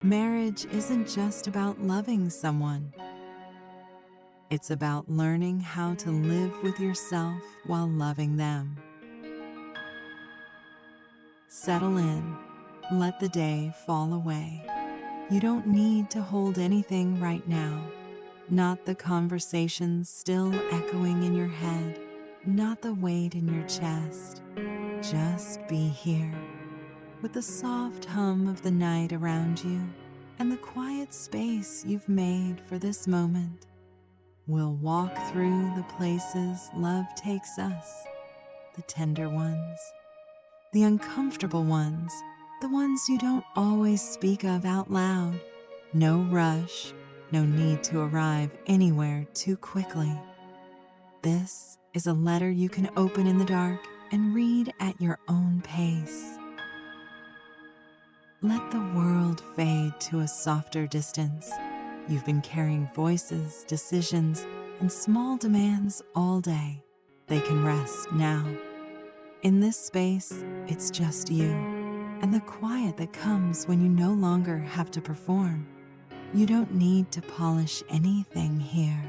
Marriage isn't just about loving someone. It's about learning how to live with yourself while loving them. Settle in. Let the day fall away. You don't need to hold anything right now. Not the conversations still echoing in your head, not the weight in your chest. Just be here, with the soft hum of the night around you and the quiet space you've made for this moment. We'll walk through the places love takes us, the tender ones, the uncomfortable ones, the ones you don't always speak of out loud. No rush, no need to arrive anywhere too quickly. This is a letter you can open in the dark and read at your own pace. Let the world fade to a softer distance. You've been carrying voices, decisions, and small demands all day. They can rest now. In this space, it's just you and the quiet that comes when you no longer have to perform. You don't need to polish anything here.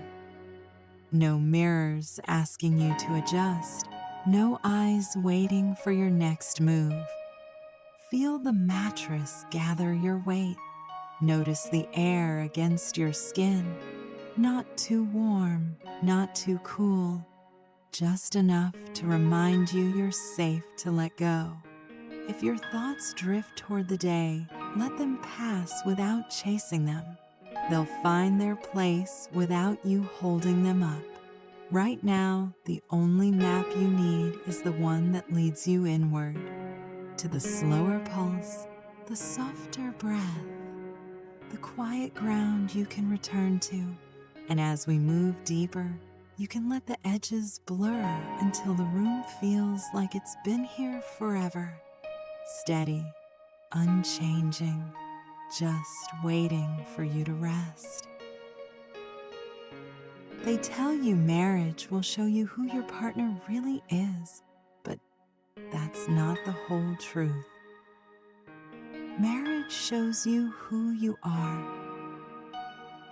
No mirrors asking you to adjust. No eyes waiting for your next move. Feel the mattress gather your weight. Notice the air against your skin. Not too warm, not too cool. Just enough to remind you you're safe to let go. If your thoughts drift toward the day, let them pass without chasing them. They'll find their place without you holding them up. Right now, the only map you need is the one that leads you inward, to the slower pulse, the softer breath, the quiet ground you can return to. And as we move deeper, you can let the edges blur until the room feels like it's been here forever. Steady, unchanging, just waiting for you to rest. They tell you marriage will show you who your partner really is, but that's not the whole truth. Marriage shows you who you are.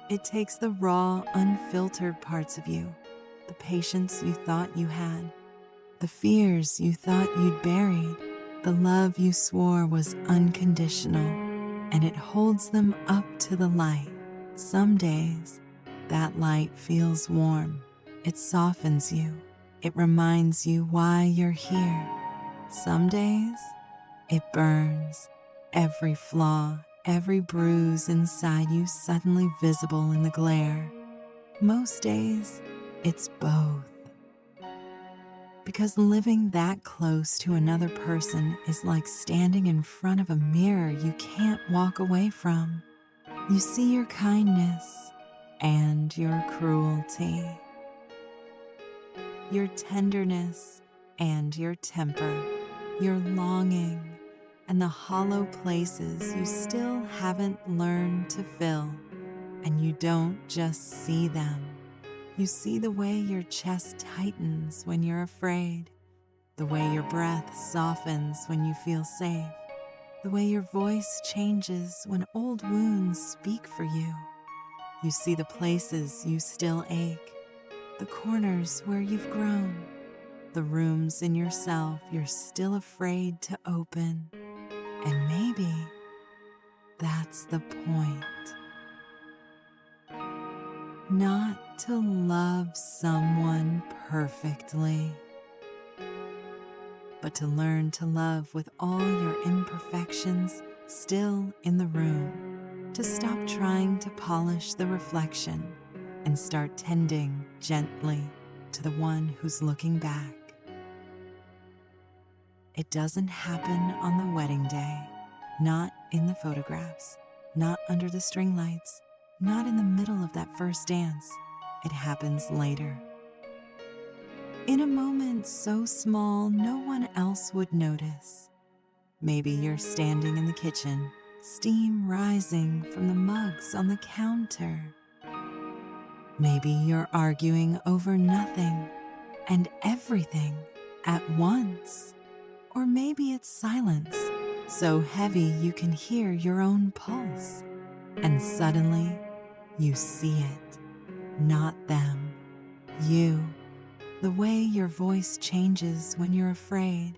It takes the raw, unfiltered parts of you, the patience you thought you had, the fears you thought you'd buried, the love you swore was unconditional, and it holds them up to the light. Some days, that light feels warm. It softens you. It reminds you why you're here. Some days, it burns. Every flaw, every bruise inside you suddenly visible in the glare. Most days, it's both. Because living that close to another person is like standing in front of a mirror you can't walk away from. You see your kindness and your cruelty, your tenderness and your temper, your longing and the hollow places you still haven't learned to fill. And you don't just see them. You see the way your chest tightens when you're afraid, the way your breath softens when you feel safe, the way your voice changes when old wounds speak for you. You see the places you still ache, the corners where you've grown, the rooms in yourself you're still afraid to open. And maybe that's the point. Not to love someone perfectly, but to learn to love with all your imperfections still in the room, to stop trying to polish the reflection and start tending gently to the one who's looking back. It doesn't happen on the wedding day, not in the photographs, not under the string lights, not in the middle of that first dance. It happens later. In a moment so small no one else would notice. Maybe you're standing in the kitchen, steam rising from the mugs on the counter. Maybe you're arguing over nothing and everything at once. Or maybe it's silence, so heavy you can hear your own pulse. And suddenly, you see it, not them, you. The way your voice changes when you're afraid,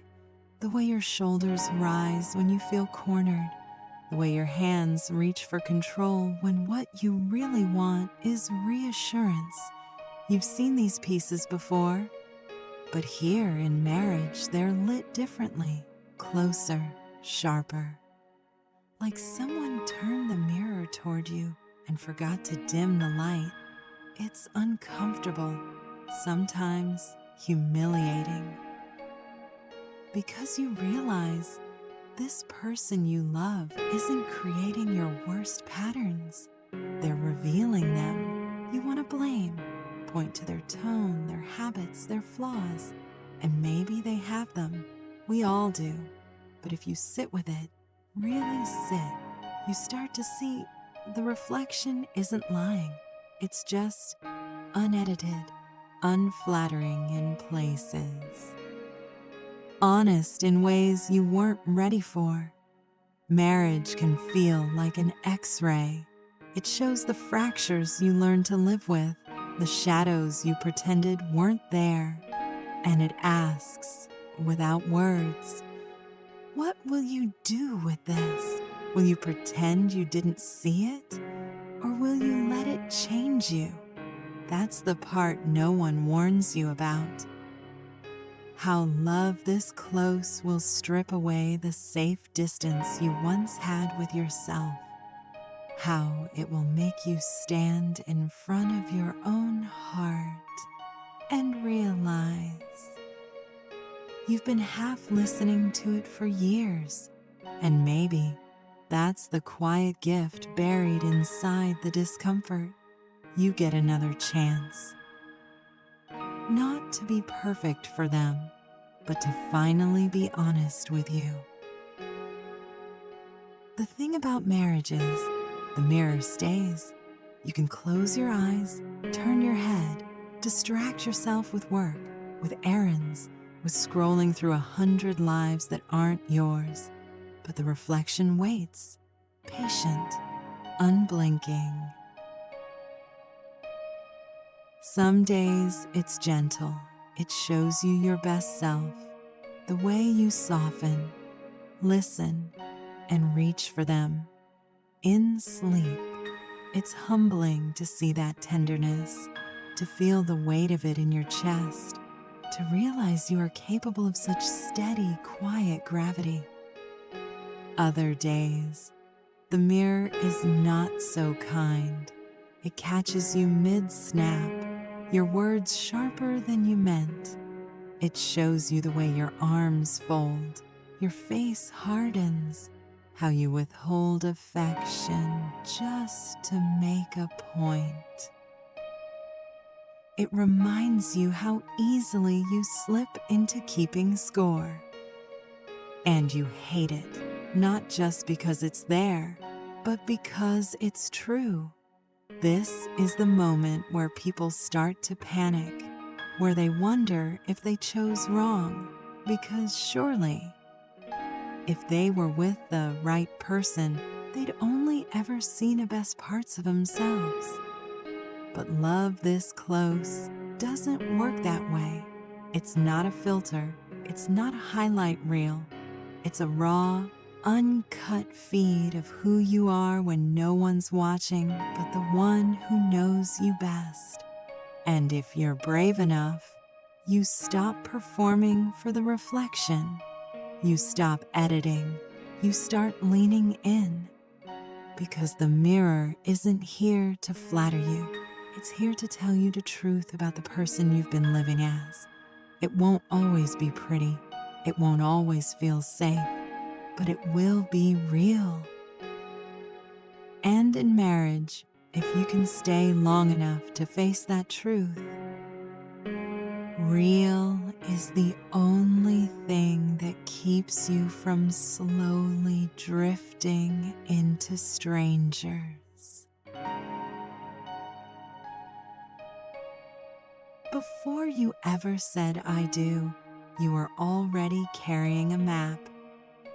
the way your shoulders rise when you feel cornered, the way your hands reach for control when what you really want is reassurance. You've seen these pieces before, but here in marriage, they're lit differently, closer, sharper. Like someone turned the mirror toward you and forgot to dim the light. It's uncomfortable, sometimes humiliating. Because you realize this person you love isn't creating your worst patterns. They're revealing them. You want to blame, point to their tone, their habits, their flaws. And maybe they have them. We all do. But if you sit with it, really sit, you start to see the reflection isn't lying. It's just unedited, unflattering in places. Honest in ways you weren't ready for. Marriage can feel like an X-ray. It shows the fractures you learned to live with, the shadows you pretended weren't there. And it asks, without words, what will you do with this? Will you pretend you didn't see it? Or will you let it change you? That's the part no one warns you about. How love this close will strip away the safe distance you once had with yourself. How it will make you stand in front of your own heart and realize you've been half listening to it for years, and maybe that's the quiet gift buried inside the discomfort. You get another chance. Not to be perfect for them, but to finally be honest with you. The thing about marriage is, the mirror stays. You can close your eyes, turn your head, distract yourself with work, with errands, with scrolling through 100 lives that aren't yours. But the reflection waits, patient, unblinking. Some days it's gentle. It shows you your best self, the way you soften, listen, and reach for them. In sleep, it's humbling to see that tenderness, to feel the weight of it in your chest, to realize you are capable of such steady, quiet gravity. Other days, the mirror is not so kind. It catches you mid-snap, your words sharper than you meant. It shows you the way your arms fold, your face hardens, how you withhold affection just to make a point. It reminds you how easily you slip into keeping score. And you hate it, not just because it's there, but because it's true. This is the moment where people start to panic, where they wonder if they chose wrong, because surely, if they were with the right person, they'd only ever seen the best parts of themselves. But love this close doesn't work that way. It's not a filter. It's not a highlight reel. It's a raw, uncut feed of who you are when no one's watching but the one who knows you best. And if you're brave enough, you stop performing for the reflection. You stop editing. You start leaning in. Because the mirror isn't here to flatter you. It's here to tell you the truth about the person you've been living as. It won't always be pretty. It won't always feel safe. But it will be real. And in marriage, if you can stay long enough to face that truth, real is the only thing that keeps you from slowly drifting into strangers. Before you ever said I do, you were already carrying a map.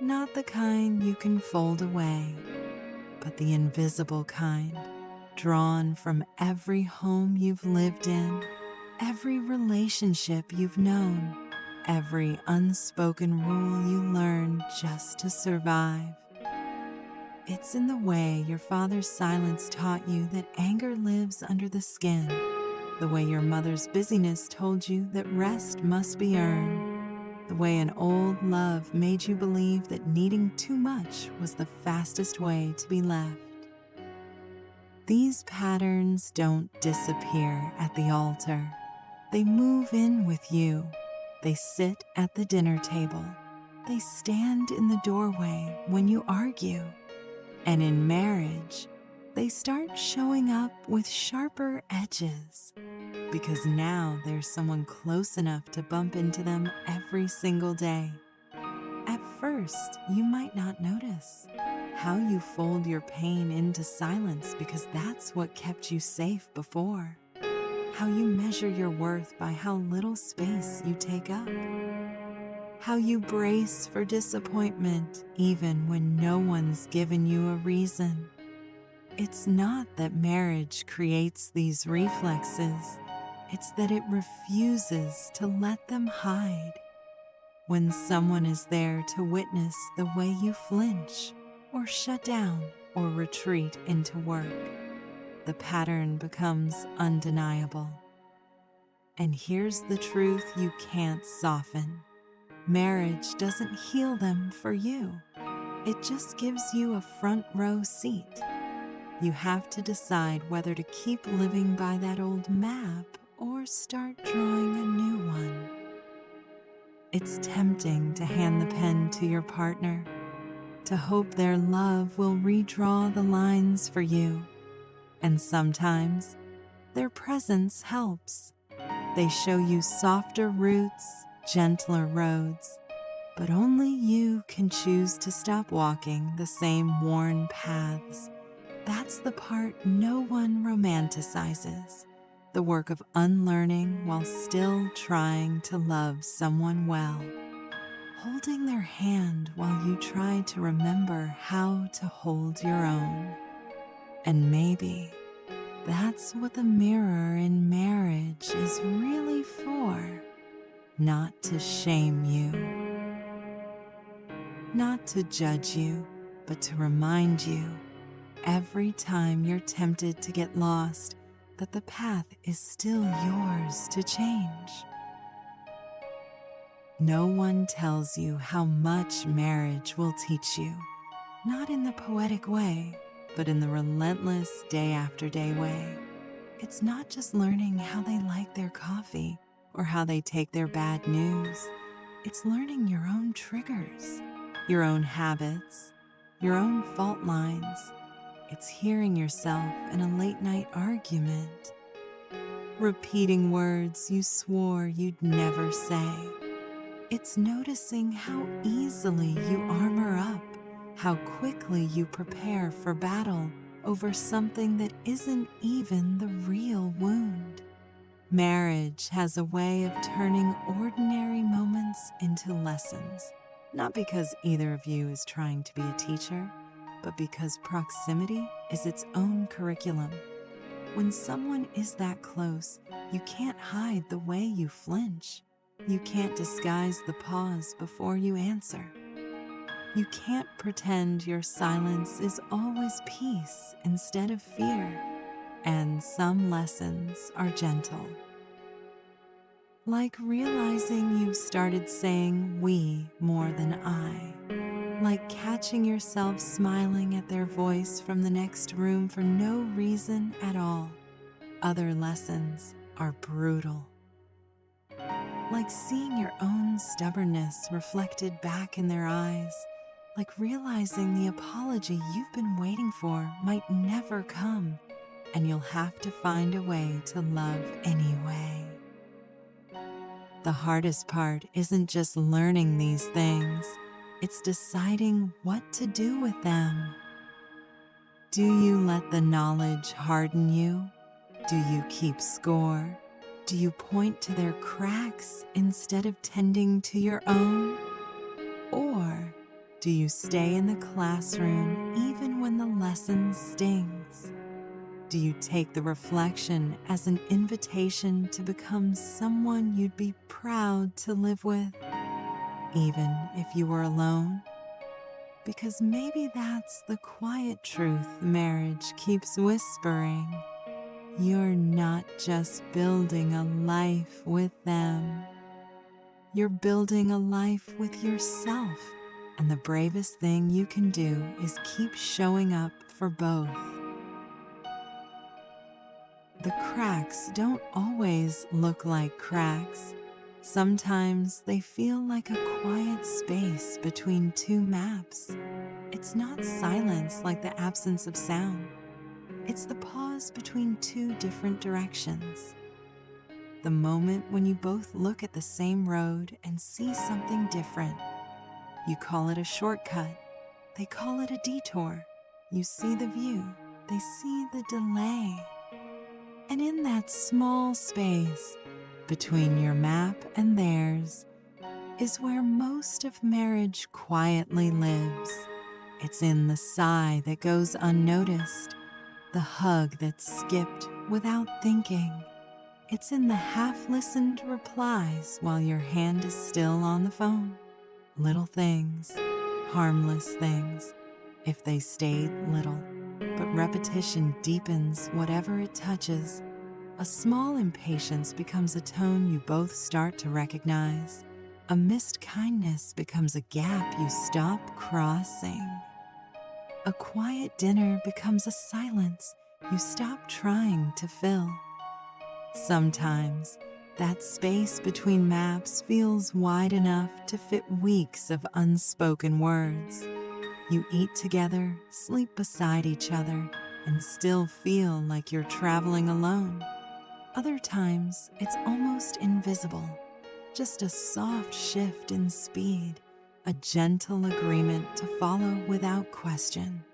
Not the kind you can fold away, but the invisible kind, drawn from every home you've lived in, every relationship you've known, every unspoken rule you learned just to survive. It's in the way your father's silence taught you that anger lives under the skin, the way your mother's busyness told you that rest must be earned, the way an old love made you believe that needing too much was the fastest way to be left. These patterns don't disappear at the altar. They move in with you. They sit at the dinner table. They stand in the doorway when you argue. And in marriage, they start showing up with sharper edges, because now there's someone close enough to bump into them every single day. At first, you might not notice how you fold your pain into silence because that's what kept you safe before. How you measure your worth by how little space you take up. How you brace for disappointment even when no one's given you a reason. It's not that marriage creates these reflexes, it's that it refuses to let them hide. When someone is there to witness the way you flinch, or shut down, or retreat into work, the pattern becomes undeniable. And here's the truth you can't soften. Marriage doesn't heal them for you. It just gives you a front row seat. You have to decide whether to keep living by that old map or start drawing a new one. It's tempting to hand the pen to your partner, to hope their love will redraw the lines for you. And sometimes, their presence helps. They show you softer routes, gentler roads, but only you can choose to stop walking the same worn paths. That's the part no one romanticizes, the work of unlearning while still trying to love someone well. Holding their hand while you try to remember how to hold your own. And maybe that's what the mirror in marriage is really for. Not to shame you. Not to judge you, but to remind you every time you're tempted to get lost that the path is still yours to change. No one tells you how much marriage will teach you, not in the poetic way, but in the relentless day after day way. It's not just learning how they like their coffee or how they take their bad news. It's learning your own triggers, your own habits, your own fault lines. It's hearing yourself in a late night argument, repeating words you swore you'd never say. It's noticing how easily you armor up, how quickly you prepare for battle over something that isn't even the real wound. Marriage has a way of turning ordinary moments into lessons, not because either of you is trying to be a teacher, but because proximity is its own curriculum. When someone is that close, you can't hide the way you flinch. You can't disguise the pause before you answer. You can't pretend your silence is always peace instead of fear. And some lessons are gentle. Like realizing you've started saying we more than I. Like catching yourself smiling at their voice from the next room for no reason at all. Other lessons are brutal. Like seeing your own stubbornness reflected back in their eyes. Like realizing the apology you've been waiting for might never come, and you'll have to find a way to love anyway. The hardest part isn't just learning these things, it's deciding what to do with them. Do you let the knowledge harden you? Do you keep score? Do you point to their cracks instead of tending to your own? Or do you stay in the classroom even when when the lesson stings? Do you take the reflection as an invitation to become someone you'd be proud to live with, even if you were alone? Because maybe that's the quiet truth marriage keeps whispering. You're not just building a life with them. You're building a life with yourself. And the bravest thing you can do is keep showing up for both. The cracks don't always look like cracks. Sometimes they feel like a quiet space between two maps. It's not silence like the absence of sound. It's the pause between two different directions. The moment when you both look at the same road and see something different. You call it a shortcut. They call it a detour. You see the view. They see the delay. And in that small space between your map and theirs is where most of marriage quietly lives. It's in the sigh that goes unnoticed, the hug that's skipped without thinking. It's in the half-listened replies while your hand is still on the phone. Little things, harmless things, if they stayed little. But repetition deepens whatever it touches. A small impatience becomes a tone you both start to recognize. A missed kindness becomes a gap you stop crossing. A quiet dinner becomes a silence you stop trying to fill. Sometimes, that space between maps feels wide enough to fit weeks of unspoken words. You eat together, sleep beside each other, and still feel like you're traveling alone. Other times, it's almost invisible, just a soft shift in speed, a gentle agreement to follow without question.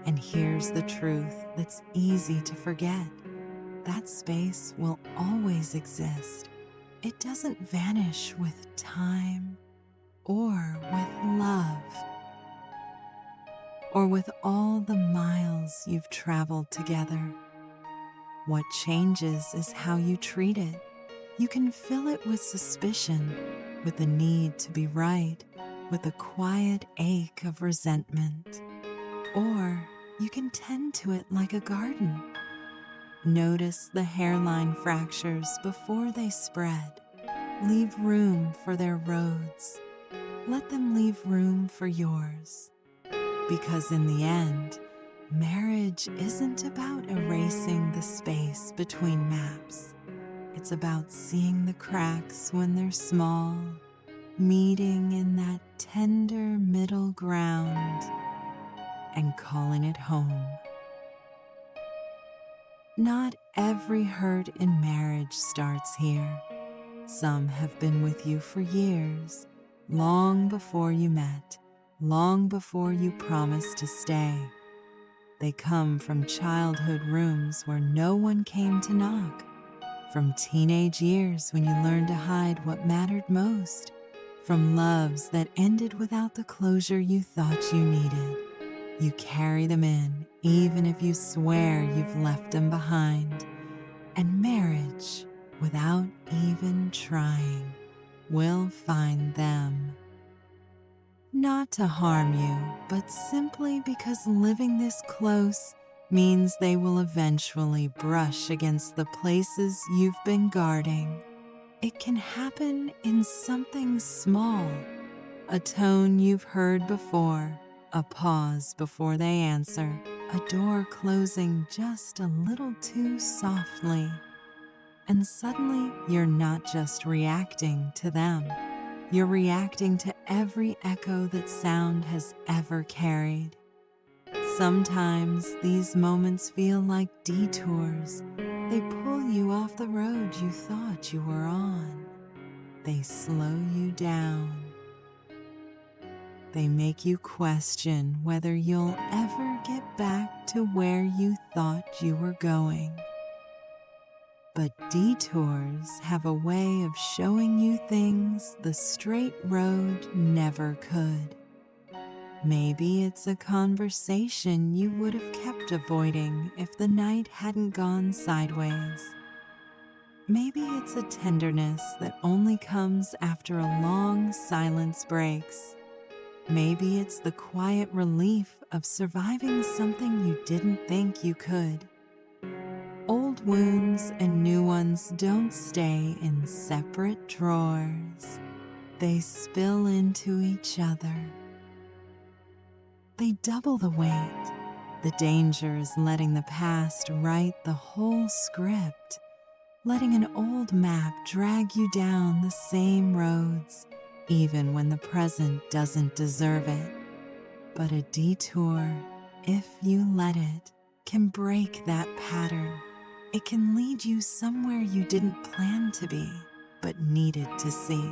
And here's the truth that's easy to forget. That space will always exist. It doesn't vanish with time or with love or with all the miles you've traveled together. What changes is how you treat it. You can fill it with suspicion, with the need to be right, with the quiet ache of resentment. Or you can tend to it like a garden. Notice the hairline fractures before they spread. Leave room for their roads. Let them leave room for yours. Because in the end, marriage isn't about erasing the space between maps. It's about seeing the cracks when they're small, meeting in that tender middle ground, and calling it home. Not every hurt in marriage starts here. Some have been with you for years, long before you met, long before you promised to stay. They come from childhood rooms where no one came to knock, from teenage years when you learned to hide what mattered most, from loves that ended without the closure you thought you needed. You carry them in, even if you swear you've left them behind. And marriage, without even trying, will find them. Not to harm you, but simply because living this close means they will eventually brush against the places you've been guarding. It can happen in something small, a tone you've heard before, a pause before they answer, a door closing just a little too softly. And suddenly, you're not just reacting to them. You're reacting to every echo that sound has ever carried. Sometimes these moments feel like detours. They pull you off the road you thought you were on. They slow you down. They make you question whether you'll ever get back to where you thought you were going. But detours have a way of showing you things the straight road never could. Maybe it's a conversation you would have kept avoiding if the night hadn't gone sideways. Maybe it's a tenderness that only comes after a long silence breaks. Maybe it's the quiet relief of surviving something you didn't think you could. Old wounds and new ones don't stay in separate drawers. They spill into each other. They double the weight. The danger is letting the past write the whole script, letting an old map drag you down the same roads, even when the present doesn't deserve it. But a detour, if you let it, can break that pattern. It can lead you somewhere you didn't plan to be, but needed to see.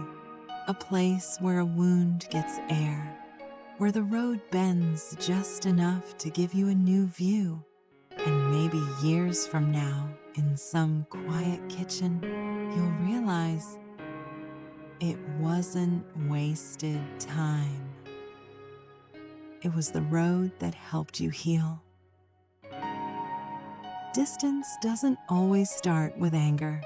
A place where a wound gets air, where the road bends just enough to give you a new view. And maybe years from now, in some quiet kitchen, you'll realize it wasn't wasted time. It was the road that helped you heal. Distance doesn't always start with anger.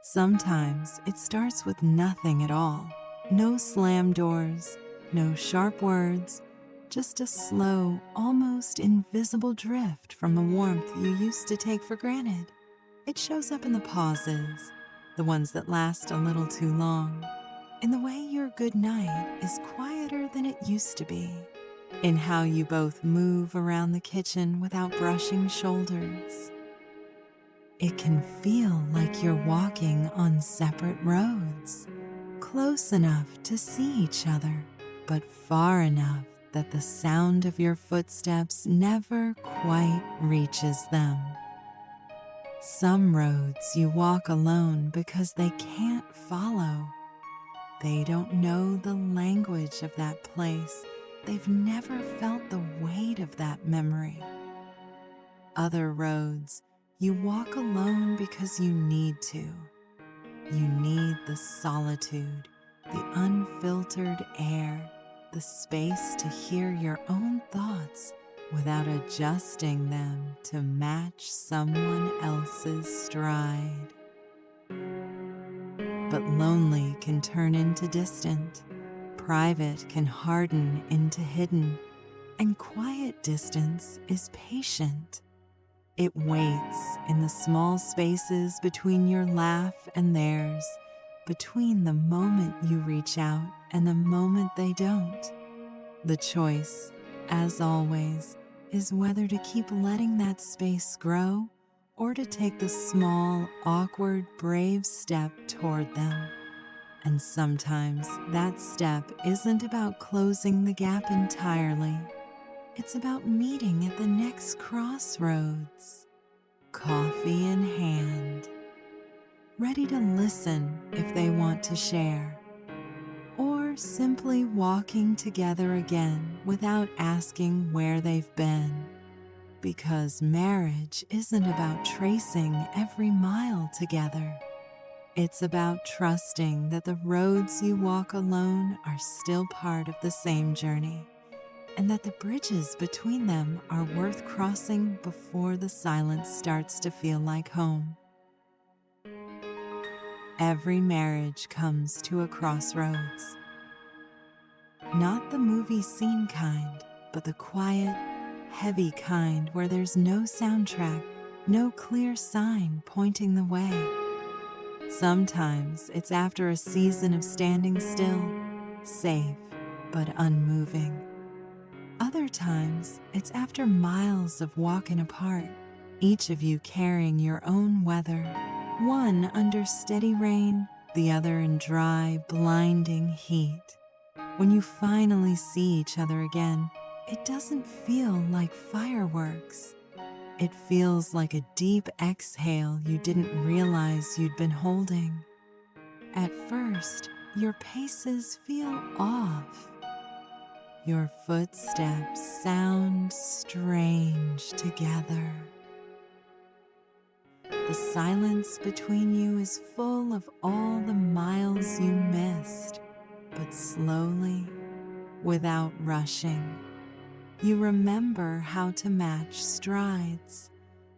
Sometimes it starts with nothing at all. No slam doors, no sharp words, just a slow, almost invisible drift from the warmth you used to take for granted. It shows up in the pauses, the ones that last a little too long, in the way your good night is quieter than it used to be, in how you both move around the kitchen without brushing shoulders. It can feel like you're walking on separate roads, close enough to see each other, but far enough that the sound of your footsteps never quite reaches them. Some roads you walk alone because they can't follow. They don't know the language of that place. They've never felt the weight of that memory. Other roads you walk alone because you need to. You need the solitude, the unfiltered air, the space to hear your own thoughts without adjusting them to match someone else's stride. But lonely can turn into distant, private can harden into hidden, and quiet distance is patient. It waits in the small spaces between your laugh and theirs, between the moment you reach out and the moment they don't. The choice, as always, is whether to keep letting that space grow or to take the small, awkward, brave step toward them. And sometimes that step isn't about closing the gap entirely. It's about meeting at the next crossroads, coffee in hand, ready to listen if they want to share, or simply walking together again without asking where they've been. Because marriage isn't about tracing every mile together. It's about trusting that the roads you walk alone are still part of the same journey, and that the bridges between them are worth crossing before the silence starts to feel like home. Every marriage comes to a crossroads. Not the movie scene kind, but the quiet, heavy kind where there's no soundtrack, no clear sign pointing the way. Sometimes it's after a season of standing still, safe but unmoving. Other times it's after miles of walking apart, each of you carrying your own weather, one under steady rain, the other in dry, blinding heat. When you finally see each other again, it doesn't feel like fireworks. It feels like a deep exhale you didn't realize you'd been holding. At first, your paces feel off. Your footsteps sound strange together. The silence between you is full of all the miles you missed, but slowly, without rushing. You remember how to match strides,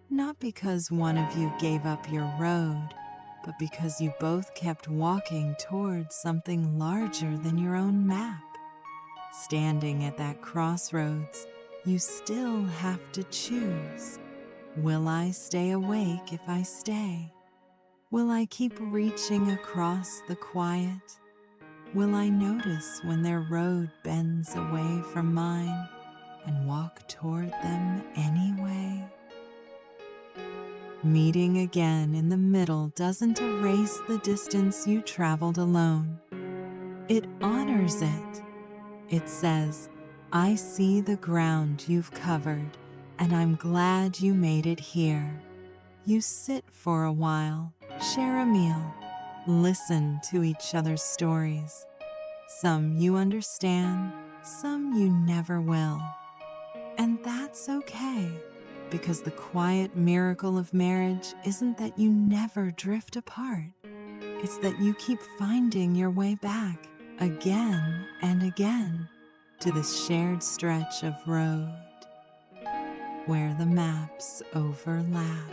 not because one of you gave up your road, but because you both kept walking towards something larger than your own map. Standing at that crossroads, you still have to choose. Will I stay awake if I stay? Will I keep reaching across the quiet? Will I notice when their road bends away from mine and walk toward them anyway? Meeting again in the middle doesn't erase the distance you traveled alone. It honors it. It says, I see the ground you've covered, and I'm glad you made it here. You sit for a while, share a meal, listen to each other's stories. Some you understand, some you never will. And that's okay, because the quiet miracle of marriage isn't that you never drift apart. It's that you keep finding your way back again and again to this shared stretch of road where the maps overlap,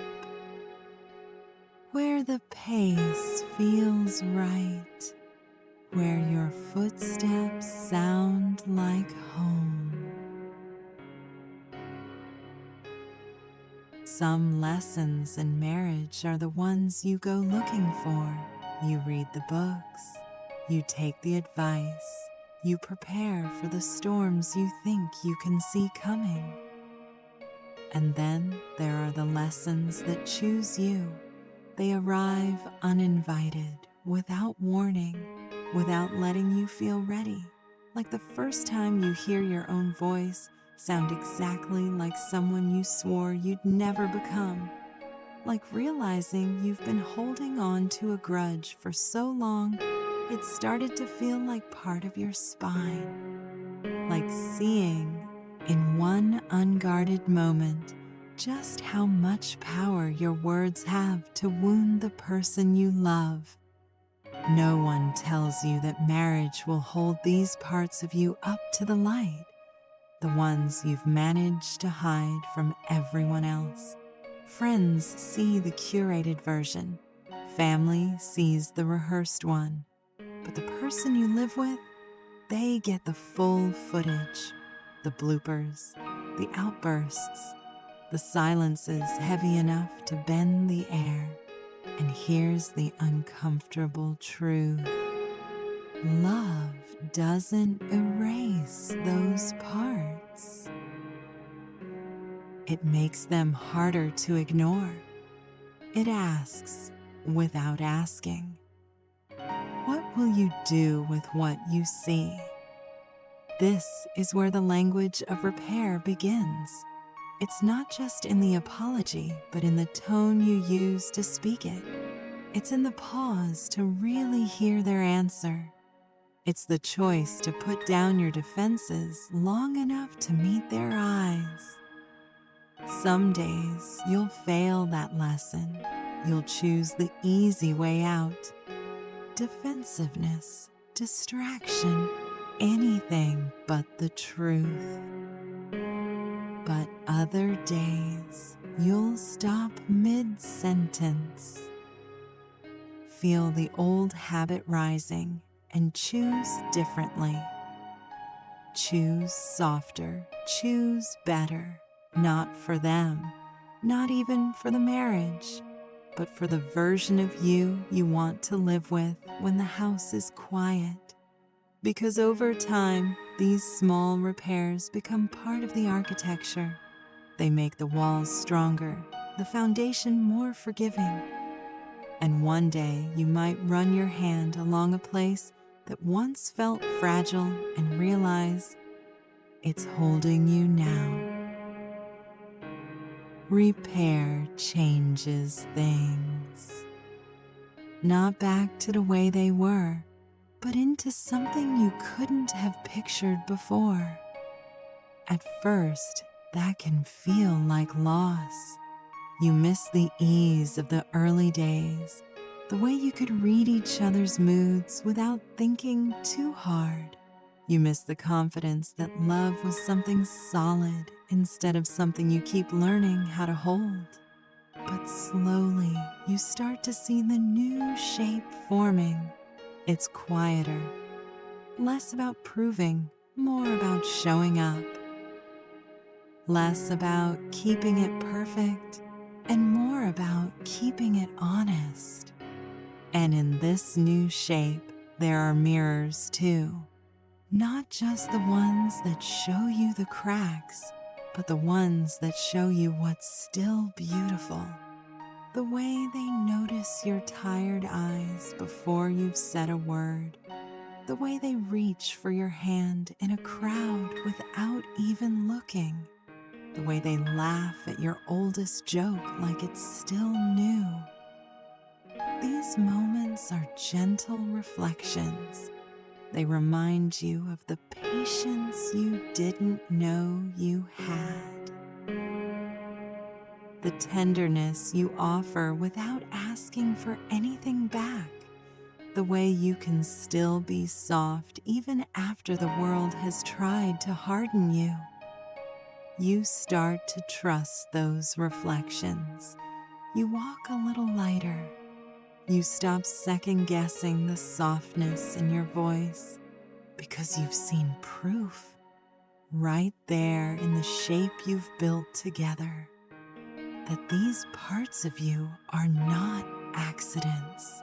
where the pace feels right, where your footsteps sound like home. Some lessons in marriage are the ones you go looking for. You read the books, you take the advice, you prepare for the storms you think you can see coming. And then there are the lessons that choose you. They arrive uninvited, without warning, without letting you feel ready. Like the first time you hear your own voice sound exactly like someone you swore you'd never become. Like realizing you've been holding on to a grudge for so long, it started to feel like part of your spine. Like seeing, in one unguarded moment, just how much power your words have to wound the person you love. No one tells you that marriage will hold these parts of you up to the light, the ones you've managed to hide from everyone else. Friends see the curated version. Family sees the rehearsed one. But the person you live with, they get the full footage, the bloopers, the outbursts, the silences heavy enough to bend the air. And here's the uncomfortable truth. Love doesn't erase those parts. It makes them harder to ignore. It asks, without asking, what will you do with what you see? This is where the language of repair begins. It's not just in the apology, but in the tone you use to speak it. It's in the pause to really hear their answer. It's the choice to put down your defenses long enough to meet their eyes. Some days you'll fail that lesson. You'll choose the easy way out. Defensiveness, distraction, anything but the truth. But other days, you'll stop mid-sentence. Feel the old habit rising and choose differently. Choose softer, choose better, not for them, not even for the marriage, but for the version of you want to live with when the house is quiet. Because over time, these small repairs become part of the architecture. They make the walls stronger, the foundation more forgiving. And one day you might run your hand along a place that once felt fragile and realize it's holding you now. Repair changes things. Not back to the way they were, but into something you couldn't have pictured before. At first, that can feel like loss. You miss the ease of the early days, the way you could read each other's moods without thinking too hard. You miss the confidence that love was something solid instead of something you keep learning how to hold. But slowly, you start to see the new shape forming. It's quieter, less about proving, more about showing up. Less about keeping it perfect, and more about keeping it honest. And in this new shape, there are mirrors too. Not just the ones that show you the cracks, but the ones that show you what's still beautiful. The way they notice your tired eyes before you've said a word. The way they reach for your hand in a crowd without even looking. The way they laugh at your oldest joke like it's still new. These moments are gentle reflections. They remind you of the patience you didn't know you had. The tenderness you offer without asking for anything back. The way you can still be soft even after the world has tried to harden you. You start to trust those reflections. You walk a little lighter. You stop second-guessing the softness in your voice because you've seen proof right there in the shape you've built together that these parts of you are not accidents.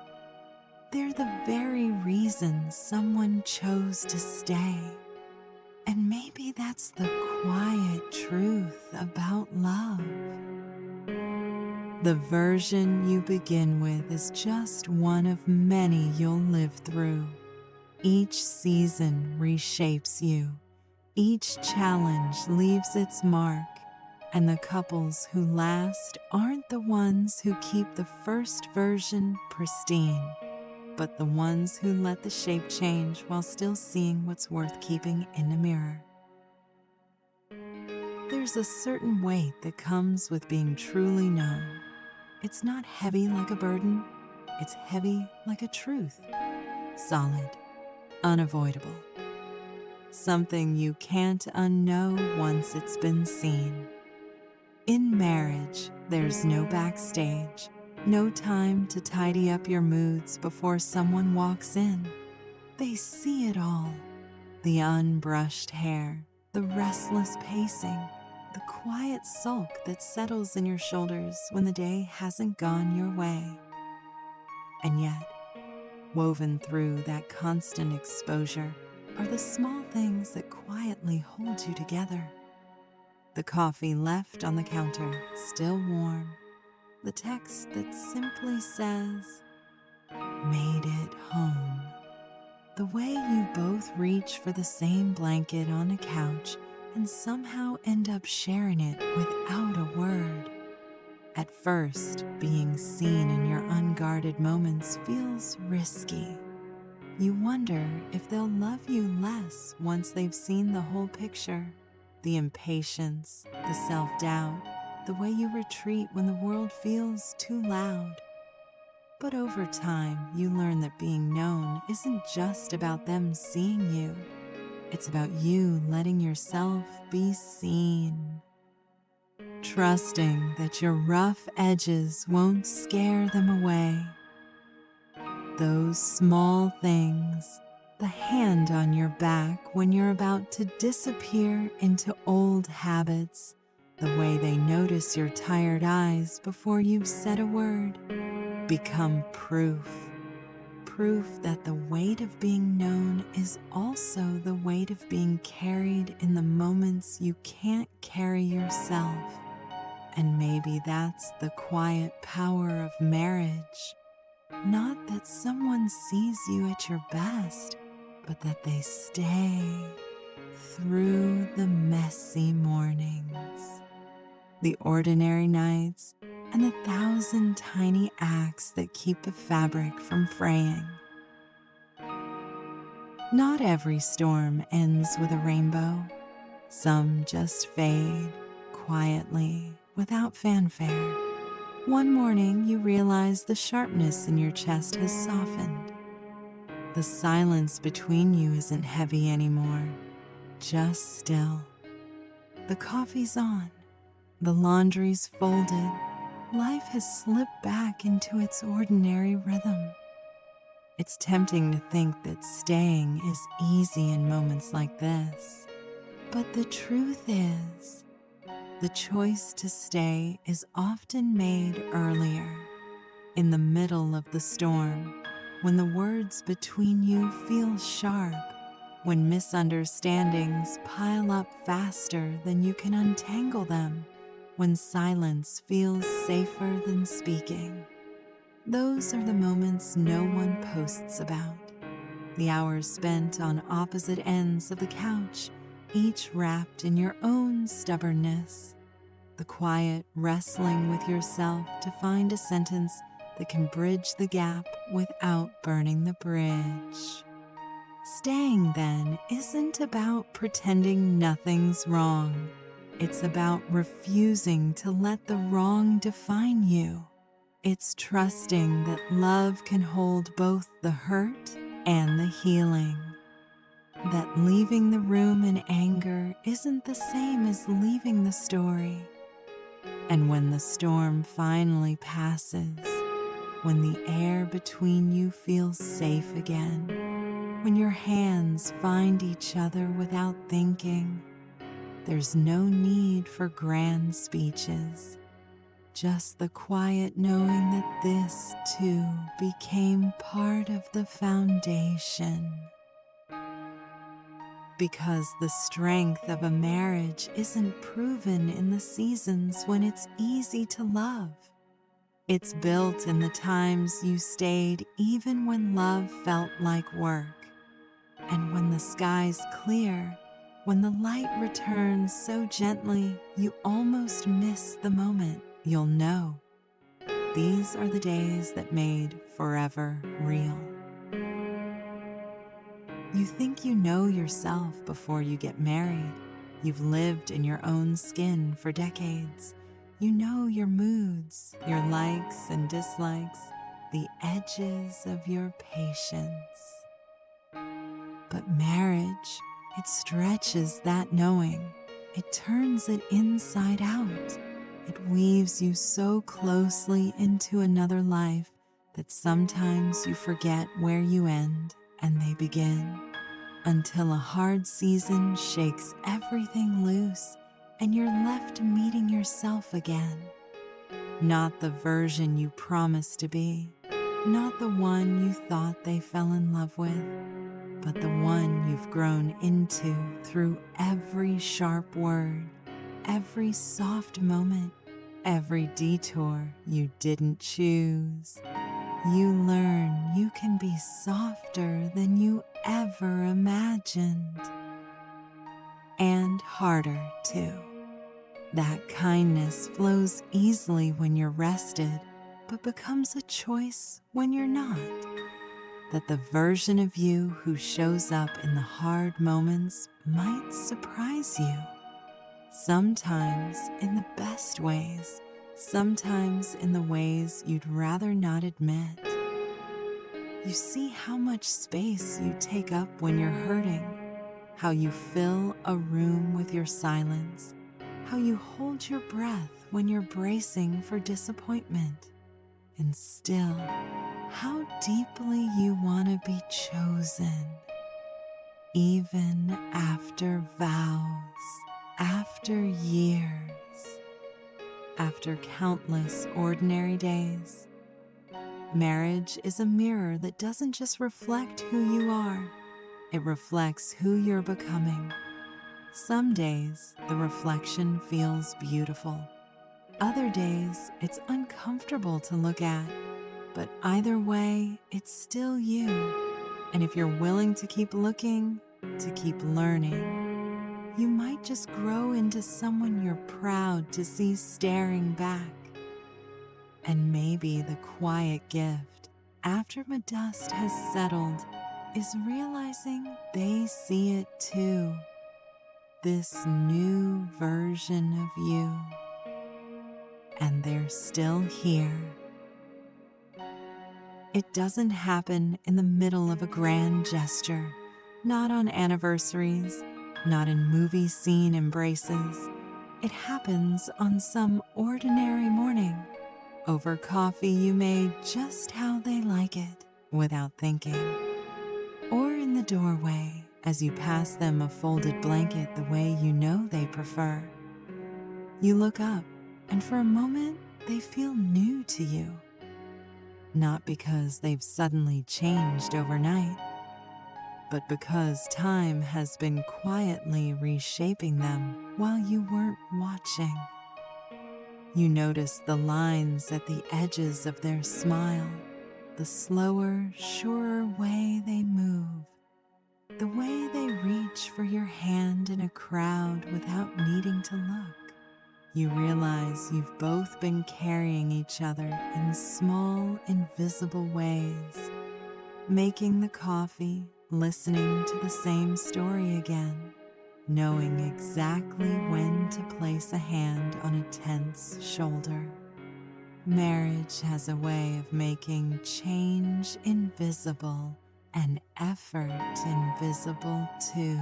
They're the very reason someone chose to stay. And maybe that's the quiet truth about love. The version you begin with is just one of many you'll live through. Each season reshapes you. Each challenge leaves its mark. And the couples who last aren't the ones who keep the first version pristine, but the ones who let the shape change while still seeing what's worth keeping in the mirror. There's a certain weight that comes with being truly known. It's not heavy like a burden, it's heavy like a truth. Solid, unavoidable. Something you can't unknow once it's been seen. In marriage, there's no backstage, no time to tidy up your moods before someone walks in. They see it all. The unbrushed hair, the restless pacing, the quiet sulk that settles in your shoulders when the day hasn't gone your way. And yet, woven through that constant exposure are the small things that quietly hold you together. The coffee left on the counter, still warm. The text that simply says, "Made it home." The way you both reach for the same blanket on a couch and somehow end up sharing it without a word. At first, being seen in your unguarded moments feels risky. You wonder if they'll love you less once they've seen the whole picture. The impatience, the self-doubt, the way you retreat when the world feels too loud. But over time, you learn that being known isn't just about them seeing you. It's about you letting yourself be seen. Trusting that your rough edges won't scare them away. Those small things, the hand on your back when you're about to disappear into old habits, the way they notice your tired eyes before you've said a word, become proof. Proof that the weight of being known is also the weight of being carried in the moments you can't carry yourself. And maybe that's the quiet power of marriage. Not that someone sees you at your best, but that they stay through the messy mornings, the ordinary nights, and the 1,000 tiny acts that keep the fabric from fraying. Not every storm ends with a rainbow. Some just fade quietly, without fanfare. One morning, you realize the sharpness in your chest has softened. The silence between you isn't heavy anymore, just still. The coffee's on, the laundry's folded, life has slipped back into its ordinary rhythm. It's tempting to think that staying is easy in moments like this, but the truth is, the choice to stay is often made earlier, in the middle of the storm, when the words between you feel sharp, when misunderstandings pile up faster than you can untangle them, when silence feels safer than speaking. Those are the moments no one posts about. The hours spent on opposite ends of the couch, each wrapped in your own stubbornness. The quiet wrestling with yourself to find a sentence that can bridge the gap without burning the bridge. Staying, then, isn't about pretending nothing's wrong. It's about refusing to let the wrong define you. It's trusting that love can hold both the hurt and the healing. That leaving the room in anger isn't the same as leaving the story. And when the storm finally passes, when the air between you feels safe again, when your hands find each other without thinking, there's no need for grand speeches, just the quiet knowing that this too became part of the foundation. Because the strength of a marriage isn't proven in the seasons when it's easy to love. It's built in the times you stayed even when love felt like work. And when the sky's clear, when the light returns so gently you almost miss the moment, you'll know. These are the days that made forever real. You think you know yourself before you get married. You've lived in your own skin for decades. You know your moods, your likes and dislikes, the edges of your patience. But marriage, it stretches that knowing. It turns it inside out. It weaves you so closely into another life that sometimes you forget where you end and they begin, until a hard season shakes everything loose and you're left meeting yourself again. Not the version you promised to be, not the one you thought they fell in love with, but the one you've grown into through every sharp word, every soft moment, every detour you didn't choose. You learn you can be softer than you ever imagined. And harder, too. That kindness flows easily when you're rested, but becomes a choice when you're not. That the version of you who shows up in the hard moments might surprise you. Sometimes in the best ways, sometimes in the ways you'd rather not admit. You see how much space you take up when you're hurting, how you fill a room with your silence, how you hold your breath when you're bracing for disappointment, and still, how deeply you want to be chosen, even after vows, after years, after countless ordinary days. Marriage is a mirror that doesn't just reflect who you are, it reflects who you're becoming. Some days, the reflection feels beautiful. Other days, it's uncomfortable to look at. But either way, it's still you. And if you're willing to keep looking, to keep learning, you might just grow into someone you're proud to see staring back. And maybe the quiet gift, after the dust has settled, is realizing they see it too. This new version of you. And they're still here. It doesn't happen in the middle of a grand gesture, not on anniversaries, not in movie scene embraces. It happens on some ordinary morning, over coffee you made just how they like it, without thinking. Or in the doorway as you pass them a folded blanket the way you know they prefer. You look up, and for a moment they feel new to you. Not because they've suddenly changed overnight, but because time has been quietly reshaping them while you weren't watching. You notice the lines at the edges of their smile, the slower, surer way they move, the way they reach for your hand in a crowd without needing to look. You realize you've both been carrying each other in small, invisible ways, making the coffee, listening to the same story again, knowing exactly when to place a hand on a tense shoulder. Marriage has a way of making change invisible and effort invisible too.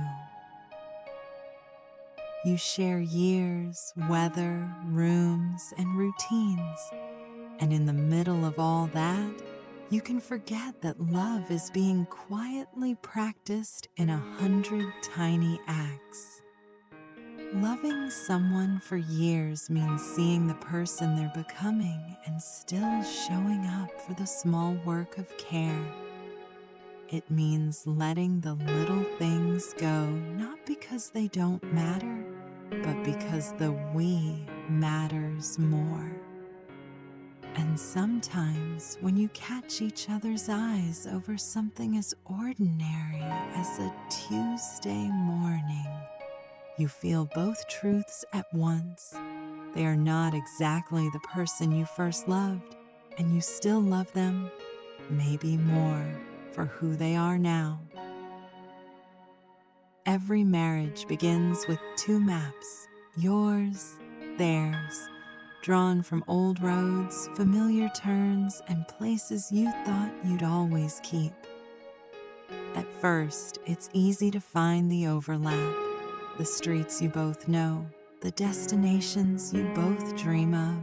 You share years, weather, rooms, and routines, and in the middle of all that, you can forget that love is being quietly practiced in 100 tiny acts. Loving someone for years means seeing the person they're becoming and still showing up for the small work of care. It means letting the little things go, not because they don't matter, but because the we matters more. And sometimes when you catch each other's eyes over something as ordinary as a Tuesday morning, you feel both truths at once. They are not exactly the person you first loved, and you still love them, maybe more, for who they are now. Every marriage begins with 2 maps, yours, theirs, drawn from old roads, familiar turns, and places you thought you'd always keep. At first, it's easy to find the overlap, the streets you both know, the destinations you both dream of.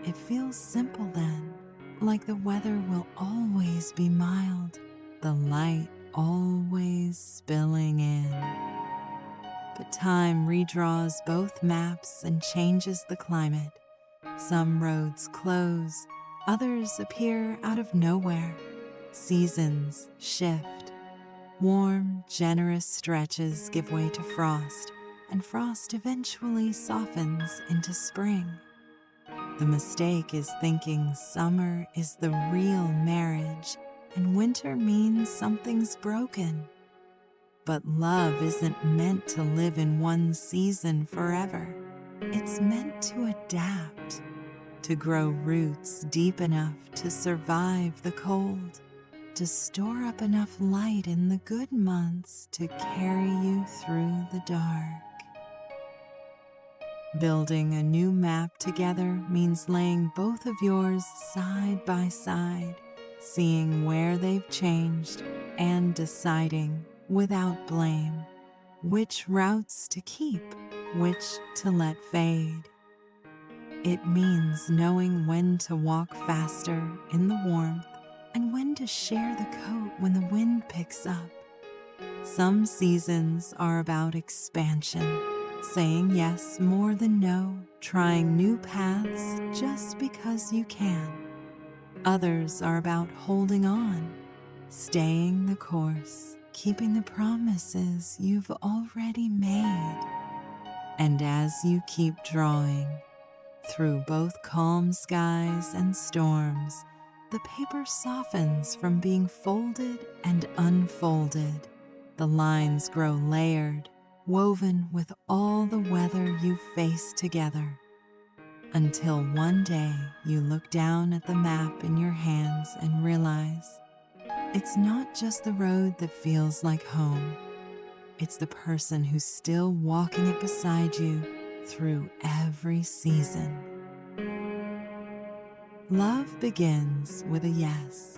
It feels simple then, like the weather will always be mild, the light always spilling in. But time redraws both maps and changes the climate. Some roads close, others appear out of nowhere. Seasons shift. Warm, generous stretches give way to frost, and frost eventually softens into spring. The mistake is thinking summer is the real marriage and winter means something's broken. But love isn't meant to live in one season forever. It's meant to adapt, to grow roots deep enough to survive the cold, to store up enough light in the good months to carry you through the dark. Building a new map together means laying both of yours side by side, seeing where they've changed and deciding, without blame, which routes to keep, which to let fade. It means knowing when to walk faster in the warmth and when to share the coat when the wind picks up. Some seasons are about expansion, saying yes more than no, trying new paths just because you can. Others are about holding on, staying the course, keeping the promises you've already made. And as you keep drawing, through both calm skies and storms, the paper softens from being folded and unfolded. The lines grow layered, woven with all the weather you face together. Until one day you look down at the map in your hands and realize it's not just the road that feels like home. It's the person who's still walking it beside you through every season. Love begins with a yes,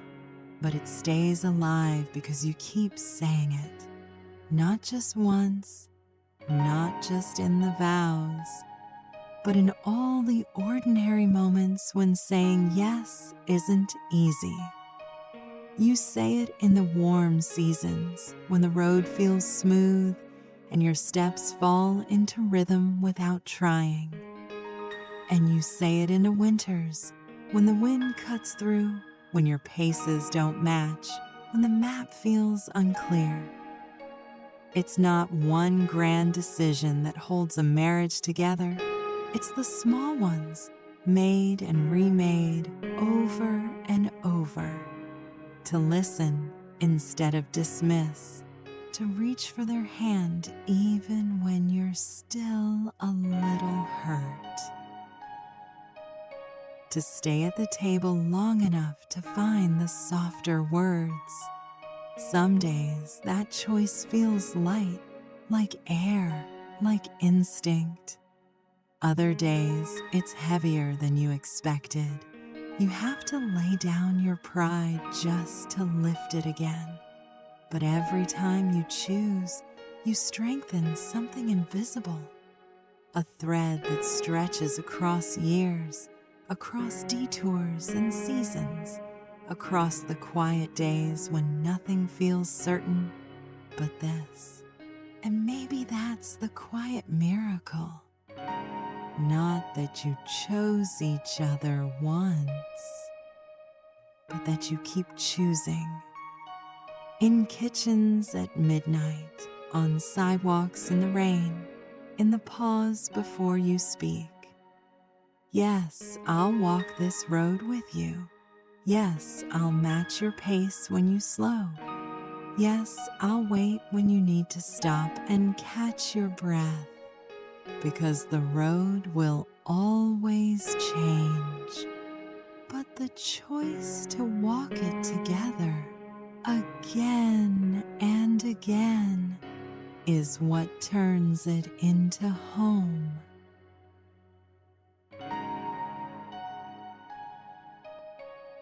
but it stays alive because you keep saying it. Not just once, not just in the vows, but in all the ordinary moments when saying yes isn't easy. You say it in the warm seasons when the road feels smooth and your steps fall into rhythm without trying. And you say it in the winters when the wind cuts through, when your paces don't match, when the map feels unclear. It's not one grand decision that holds a marriage together. It's the small ones, made and remade over and over. To listen instead of dismiss, to reach for their hand even when you're still a little hurt. To stay at the table long enough to find the softer words. Some days that choice feels light, like air, like instinct. Other days it's heavier than you expected. You have to lay down your pride just to lift it again. But every time you choose, you strengthen something invisible. A thread that stretches across years, across detours and seasons, across the quiet days when nothing feels certain but this. And maybe that's the quiet miracle. Not that you chose each other once, but that you keep choosing. In kitchens at midnight, on sidewalks in the rain, in the pause before you speak. Yes, I'll walk this road with you. Yes, I'll match your pace when you slow. Yes, I'll wait when you need to stop and catch your breath. Because the road will always change. But the choice to walk it together again and again is what turns it into home.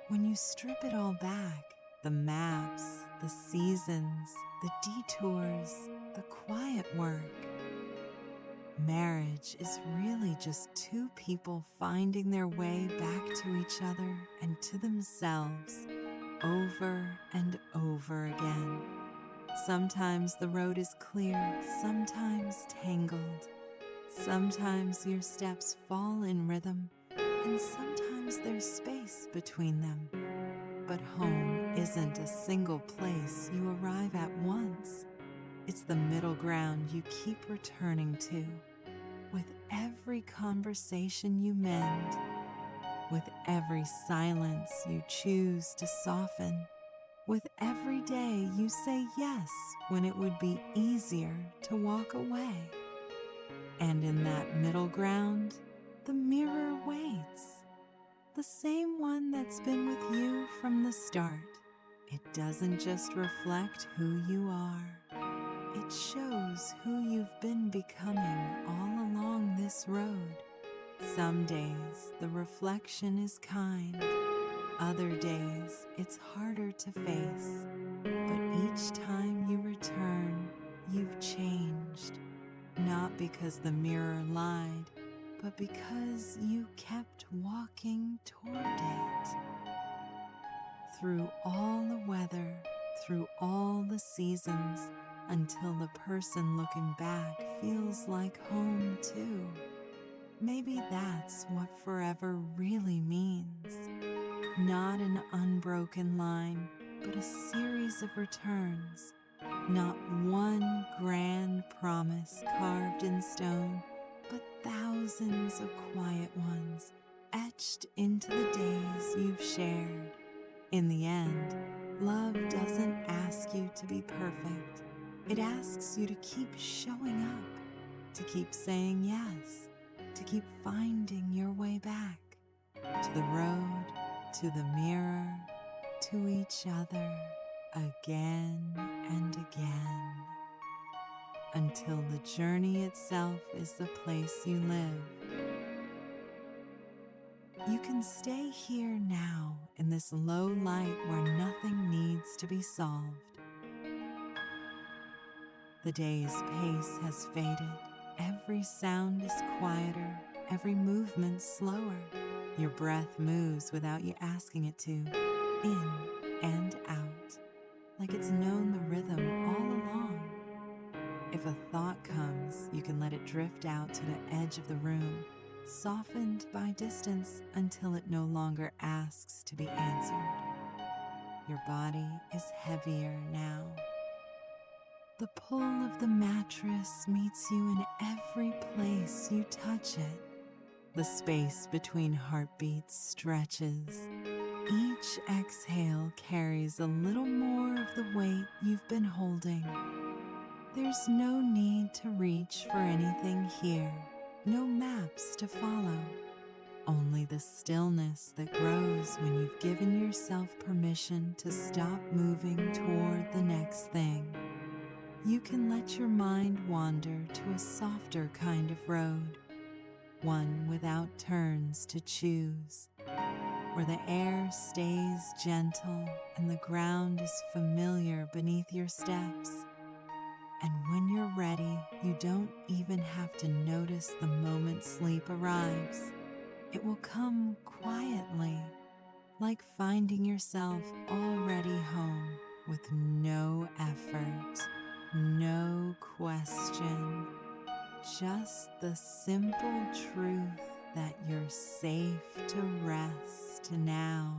When you strip it all back, the maps, the seasons, the detours, the quiet work, marriage is really just two people finding their way back to each other and to themselves over and over again. Sometimes the road is clear, sometimes tangled. Sometimes your steps fall in rhythm, and sometimes there's space between them. But home isn't a single place you arrive at once. It's the middle ground you keep returning to, with every conversation you mend, with every silence you choose to soften, with every day you say yes when it would be easier to walk away. And in that middle ground, the mirror waits, the same one that's been with you from the start. It doesn't just reflect who you are. It shows who you've been becoming all along this road. Some days the reflection is kind. Other days it's harder to face. But each time you return, you've changed. Not because the mirror lied, but because you kept walking toward it. Through all the weather, through all the seasons, until the person looking back feels like home too. Maybe that's what forever really means. Not an unbroken line, but a series of returns. Not one grand promise carved in stone, but thousands of quiet ones etched into the days you've shared. In the end, love doesn't ask you to be perfect. It asks you to keep showing up, to keep saying yes, to keep finding your way back, to the road, to the mirror, to each other, again and again, until the journey itself is the place you live. You can stay here now in this low light where nothing needs to be solved. The day's pace has faded. Every sound is quieter, every movement slower. Your breath moves without you asking it to, in and out, like it's known the rhythm all along. If a thought comes, you can let it drift out to the edge of the room, softened by distance until it no longer asks to be answered. Your body is heavier now. The pull of the mattress meets you in every place you touch it. The space between heartbeats stretches. Each exhale carries a little more of the weight you've been holding. There's no need to reach for anything here, no maps to follow. Only the stillness that grows when you've given yourself permission to stop moving toward the next thing. You can let your mind wander to a softer kind of road, one without turns to choose, where the air stays gentle and the ground is familiar beneath your steps. And when you're ready, you don't even have to notice the moment sleep arrives. It will come quietly, like finding yourself already home with no effort, no question, just the simple truth that you're safe to rest now.